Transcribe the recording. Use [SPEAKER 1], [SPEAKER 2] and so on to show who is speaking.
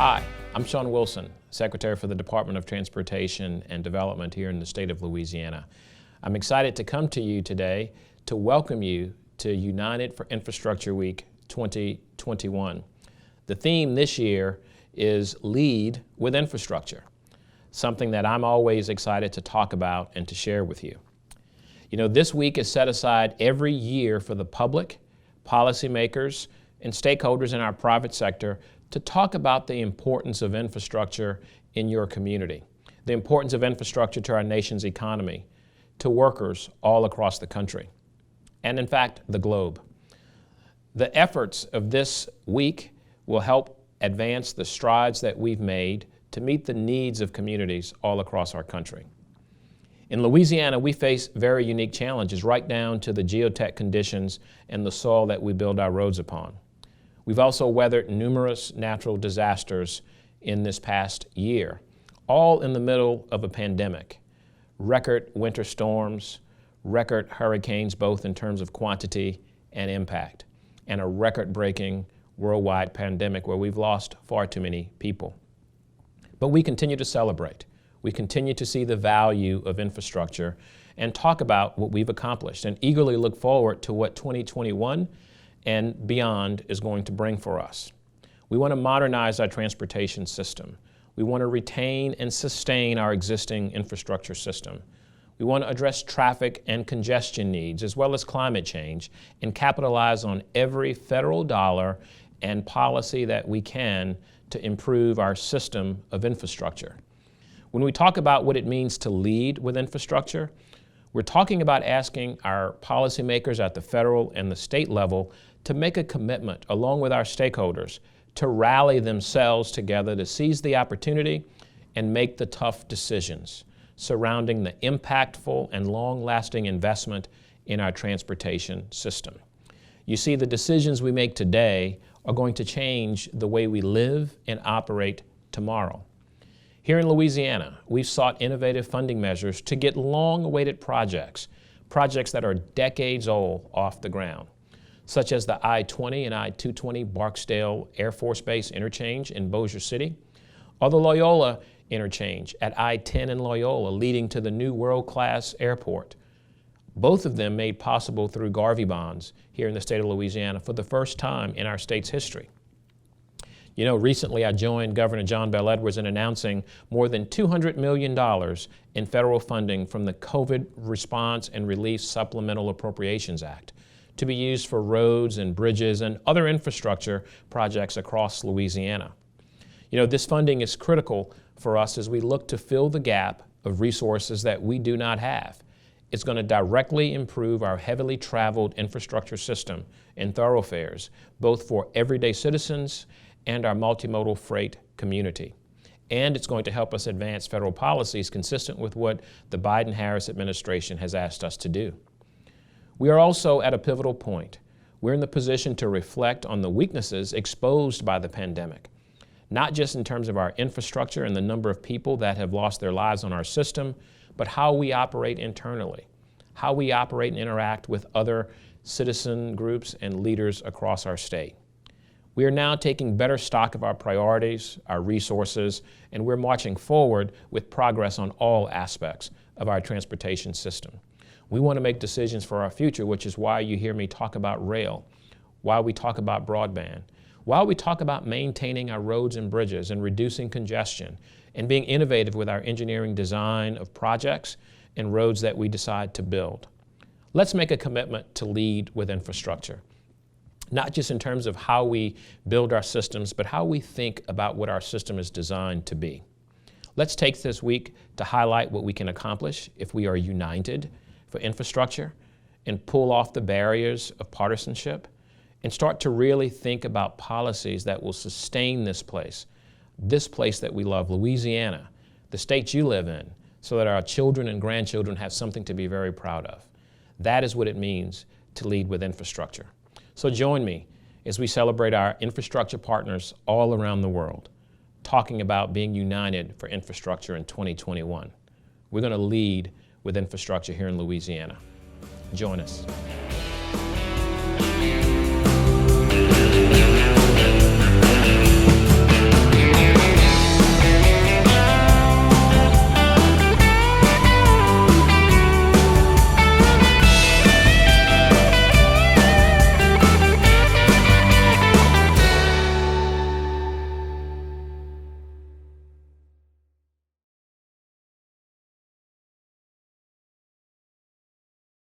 [SPEAKER 1] Hi, I'm Sean Wilson, Secretary for the Department of Transportation and Development here in the state of Louisiana. I'm excited to come to you today to welcome you to United for Infrastructure Week 2021. The theme this year is Lead with Infrastructure, something that I'm always excited to talk about and to share with you. You know, this week is set aside every year for the public, policymakers, and stakeholders in our private sector to talk about the importance of infrastructure in your community, the importance of infrastructure to our nation's economy, to workers all across the country, and in fact, the globe. The efforts of this week will help advance the strides that we've made to meet the needs of communities all across our country. In Louisiana, we face very unique challenges right down to the geotech conditions and the soil that we build our roads upon. We've also weathered numerous natural disasters in this past year, all in the middle of a pandemic. Record winter storms, record hurricanes, both in terms of quantity and impact, and a record-breaking worldwide pandemic where we've lost far too many people. But we continue to celebrate. We continue to see the value of infrastructure and talk about what we've accomplished and eagerly look forward to what 2021 and beyond is going to bring for us. We want to modernize our transportation system. We want to retain and sustain our existing infrastructure system. We want to address traffic and congestion needs as well as climate change and capitalize on every federal dollar and policy that we can to improve our system of infrastructure. When we talk about what it means to lead with infrastructure, we're talking about asking our policymakers at the federal and the state level to make a commitment, along with our stakeholders, to rally themselves together to seize the opportunity and make the tough decisions surrounding the impactful and long-lasting investment in our transportation system. You see, the decisions we make today are going to change the way we live and operate tomorrow. Here in Louisiana, we've sought innovative funding measures to get long-awaited projects that are decades old, off the ground, such as the I-20 and I-220 Barksdale Air Force Base interchange in Bossier City, or the Loyola interchange at I-10 in Loyola, leading to the new world-class airport. Both of them made possible through Garvey bonds here in the state of Louisiana for the first time in our state's history. You know, recently I joined Governor John Bel Edwards in announcing more than $200 million in federal funding from the COVID Response and Relief Supplemental Appropriations Act to be used for roads and bridges and other infrastructure projects across Louisiana. You know, this funding is critical for us as we look to fill the gap of resources that we do not have. It's going to directly improve our heavily traveled infrastructure system and thoroughfares, both for everyday citizens and our multimodal freight community. And it's going to help us advance federal policies consistent with what the Biden-Harris administration has asked us to do. We are also at a pivotal point. We're in the position to reflect on the weaknesses exposed by the pandemic, not just in terms of our infrastructure and the number of people that have lost their lives on our system, but how we operate internally, how we operate and interact with other citizen groups and leaders across our state. We are now taking better stock of our priorities, our resources, and we're marching forward with progress on all aspects of our transportation system. We want to make decisions for our future, which is why you hear me talk about rail, why we talk about broadband, why we talk about maintaining our roads and bridges and reducing congestion and being innovative with our engineering design of projects and roads that we decide to build. Let's make a commitment to lead with infrastructure, not just in terms of how we build our systems, but how we think about what our system is designed to be. Let's take this week to highlight what we can accomplish if we are united for infrastructure and pull off the barriers of partisanship and start to really think about policies that will sustain this place that we love, Louisiana, the state you live in, so that our children and grandchildren have something to be very proud of. That is what it means to lead with infrastructure. So join me as we celebrate our infrastructure partners all around the world, talking about being united for infrastructure in 2021. We're going to lead with infrastructure here in Louisiana. Join us.